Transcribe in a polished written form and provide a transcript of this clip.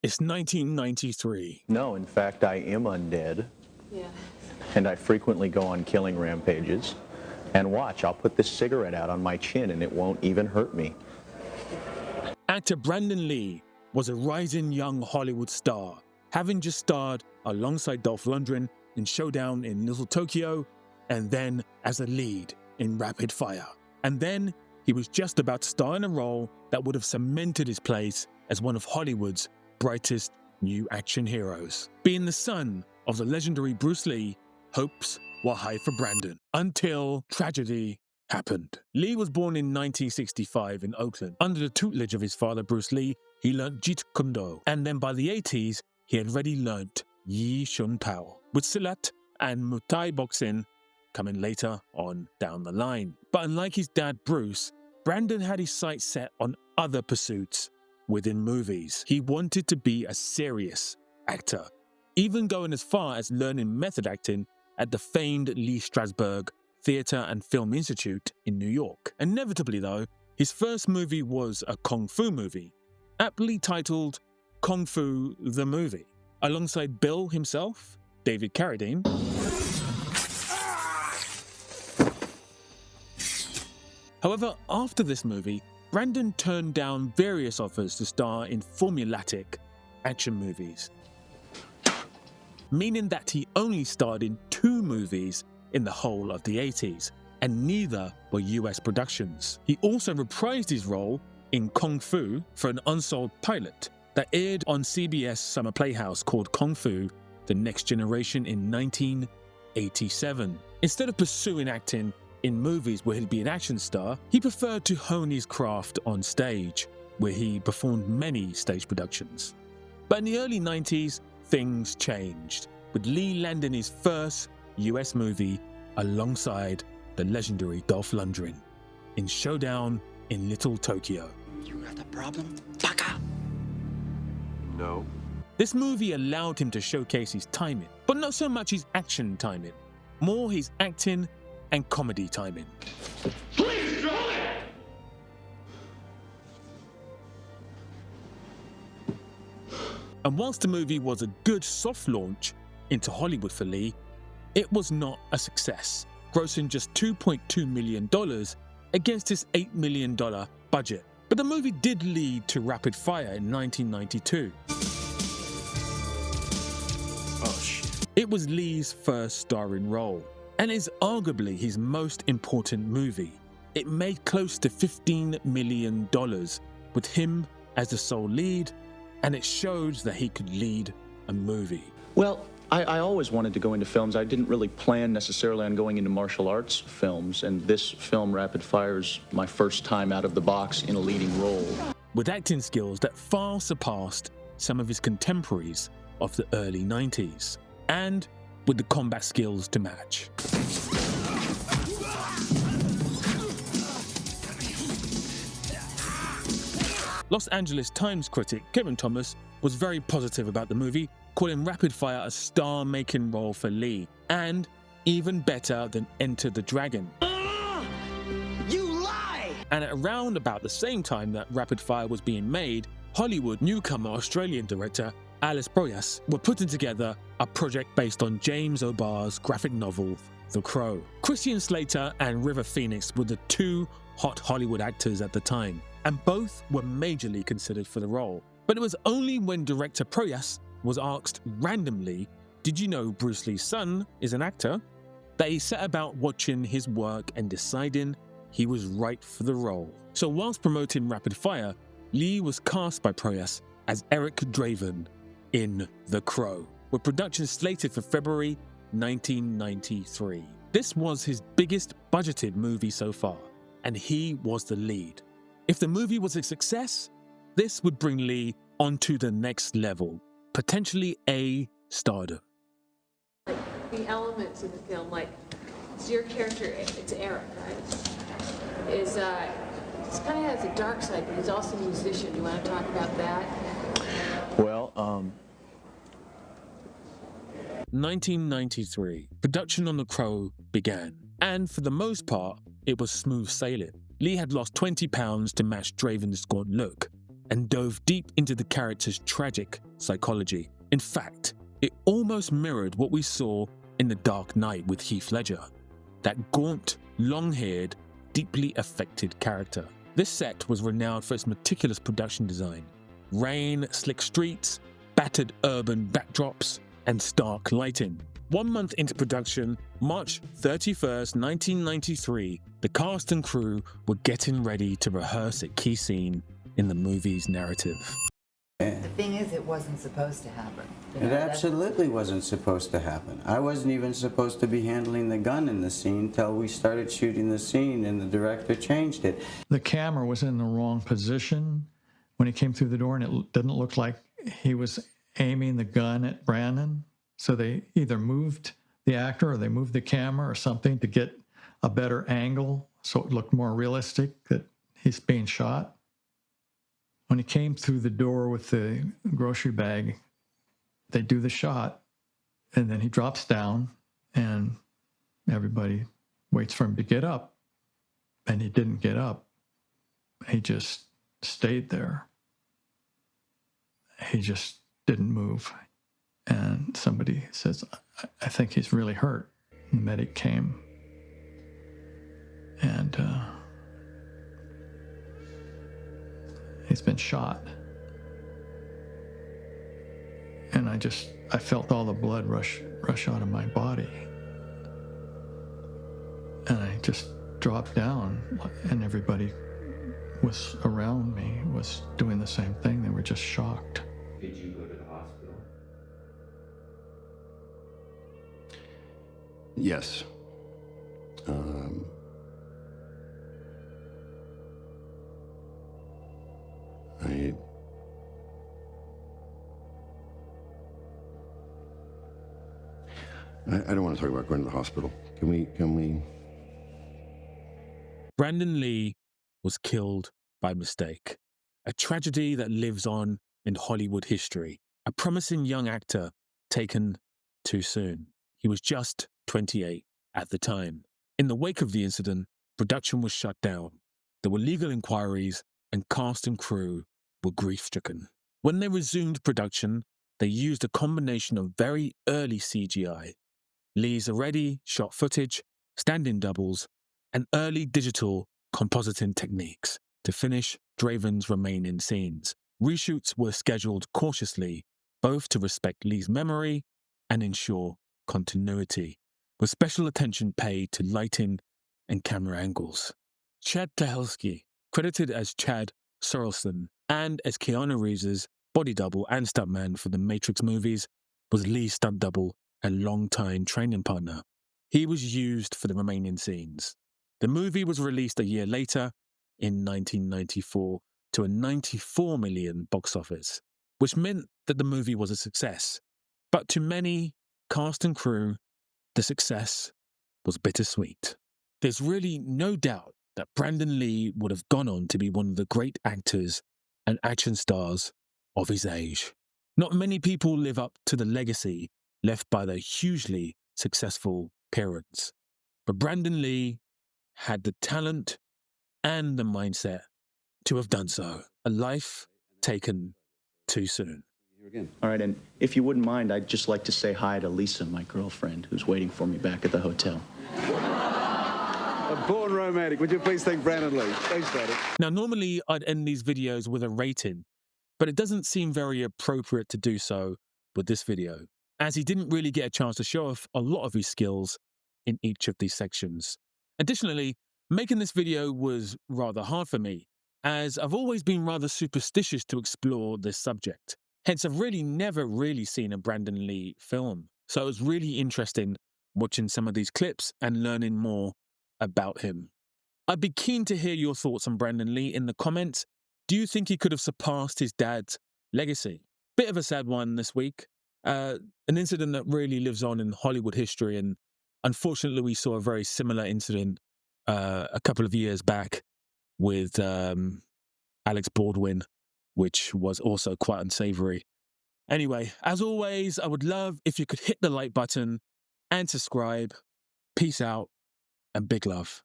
It's 1993. No, in fact, I am undead, Yeah. and I frequently go on killing rampages. And watch, I'll put this cigarette out on my chin and it won't even hurt me. Actor Brandon Lee was a rising young Hollywood star, having just starred alongside Dolph Lundgren in Showdown in Little Tokyo, and then as a lead in Rapid Fire. And then he was just about to star in a role that would have cemented his place as one of Hollywood's brightest new action heroes. Being the son of the legendary Bruce Lee, hopes were high for Brandon, until tragedy happened. Lee was born in 1965 in Oakland. Under the tutelage of his father, Bruce Lee, he learnt Jeet Kune Do, and then by the 80s, he had already learnt Yi Shun Tao, with Silat and Muay Thai boxing coming later on down the line. But unlike his dad, Bruce, Brandon had his sights set on other pursuits within movies. He wanted to be a serious actor, even going as far as learning method acting at the famed Lee Strasberg Theatre and Film Institute in New York. Inevitably though, his first movie was a Kung Fu movie, aptly titled Kung Fu the Movie, alongside Bill himself, David Carradine, However, after this movie, Brandon turned down various offers to star in formulaic action movies, meaning that he only starred in 2 movies in the whole of the 80s, and neither were US productions. He also reprised his role in Kung Fu for an unsold pilot that aired on CBS Summer Playhouse called Kung Fu: The Next Generation in 1987. Instead of pursuing acting in movies where he'd be an action star, he preferred to hone his craft on stage, where he performed many stage productions. But in the early 90s, things changed, with Lee landing his first US movie alongside the legendary Dolph Lundgren in Showdown in Little Tokyo. You got a problem, Baka? No. This movie allowed him to showcase his timing, but not so much his action timing, more his acting and comedy timing. Please draw it! And whilst the movie was a good soft launch into Hollywood for Lee, it was not a success, grossing just $2.2 million against his $8 million budget. But the movie did lead to Rapid Fire in 1992. Oh shit. It was Lee's first starring role, and is arguably his most important movie. It made close to $15 million with him as the sole lead, and it showed that he could lead a movie. Well, I always wanted to go into films. I didn't really plan necessarily on going into martial arts films, and this film, Rapid Fire, is my first time out of the box in a leading role. With acting skills that far surpassed some of his contemporaries of the early 90s, and with the combat skills to match. Los Angeles Times critic Kevin Thomas was very positive about the movie, calling Rapid Fire a star-making role for Lee, and even better than Enter the Dragon. You lie! And at around about the same time that Rapid Fire was being made, Hollywood newcomer Australian director Alice Proyas were putting together a project based on James O'Barr's graphic novel, The Crow. Christian Slater and River Phoenix were the 2 hot Hollywood actors at the time, and both were majorly considered for the role. But it was only when director Proyas was asked randomly, "Did you know Bruce Lee's son is an actor?" that he set about watching his work and deciding he was right for the role. So whilst promoting Rapid Fire, Lee was cast by Proyas as Eric Draven in The Crow, with production slated for February 1993. This was his biggest budgeted movie so far, and he was the lead. If the movie was a success, this would bring Lee onto the next level, potentially a stardom. The elements in the film, like, so your character, it's Eric, right? Is he's kind of has a dark side, but he's also a musician. Do you want to talk about that? Well, 1993, production on The Crow began, and for the most part, it was smooth sailing. Lee had lost 20 pounds to match Draven's gaunt look, and dove deep into the character's tragic psychology. In fact, it almost mirrored what we saw in The Dark Knight with Heath Ledger, that gaunt, long-haired, deeply affected character. This set was renowned for its meticulous production design. Rain, slick streets, battered urban backdrops, and stark lighting. 1 month into production, March 31st, 1993, the cast and crew were getting ready to rehearse a key scene in the movie's narrative. The thing is, it wasn't supposed to happen. It absolutely wasn't supposed to happen. I wasn't even supposed to be handling the gun in the scene till we started shooting the scene and the director changed it. The camera was in the wrong position when he came through the door, and it didn't look like he was aiming the gun at Brandon. So they either moved the actor or they moved the camera or something to get a better angle so it looked more realistic that he's being shot. When he came through the door with the grocery bag, they do the shot, and then he drops down, and everybody waits for him to get up. And he didn't get up. He just stayed there. He just didn't move. And somebody says, I think he's really hurt. The medic came, and he's been shot. And I felt all the blood rush out of my body. And I just dropped down, and everybody was around me was doing the same thing. They were just shocked. Did you go to the hospital? Yes. I don't want to talk about going to the hospital. Can we? Brandon Lee was killed by mistake, a tragedy that lives on in Hollywood history. A promising young actor taken too soon. He was just 28 at the time. In the wake of the incident, production was shut down. There were legal inquiries, and cast and crew were grief-stricken. When they resumed production, they used a combination of very early CGI, Lee's already shot footage, stand-in doubles, and early digital compositing techniques to finish Draven's remaining scenes. Reshoots were scheduled cautiously, both to respect Lee's memory and ensure continuity, with special attention paid to lighting and camera angles. Chad Stahelski, credited as Chad Sorrelson and as Keanu Reeves' body double and stuntman for the Matrix movies, was Lee's stunt double and longtime training partner. He was used for the remaining scenes. The movie was released a year later, in 1994, to a $94 million box office, which meant that the movie was a success. But to many, cast and crew, the success was bittersweet. There's really no doubt that Brandon Lee would have gone on to be one of the great actors and action stars of his age. Not many people live up to the legacy left by their hugely successful parents, but Brandon Lee had the talent and the mindset to have done so. A life taken too soon. All right, and if you wouldn't mind, I'd just like to say hi to Lisa, my girlfriend, who's waiting for me back at the hotel. A born romantic. Would you please thank Brandon Lee? Thanks, Brandon. Now, normally I'd end these videos with a rating, but it doesn't seem very appropriate to do so with this video, as he didn't really get a chance to show off a lot of his skills in each of these sections. Additionally, making this video was rather hard for me, as I've always been rather superstitious to explore this subject. Hence, I've really never really seen a Brandon Lee film. So it was really interesting watching some of these clips and learning more about him. I'd be keen to hear your thoughts on Brandon Lee in the comments. Do you think he could have surpassed his dad's legacy? Bit of a sad one this week. An incident that really lives on in Hollywood history, and unfortunately we saw a very similar incident a couple of years back with Alex Baldwin, which was also quite unsavory. Anyway, as always, I would love if you could hit the like button and subscribe. Peace out and big love.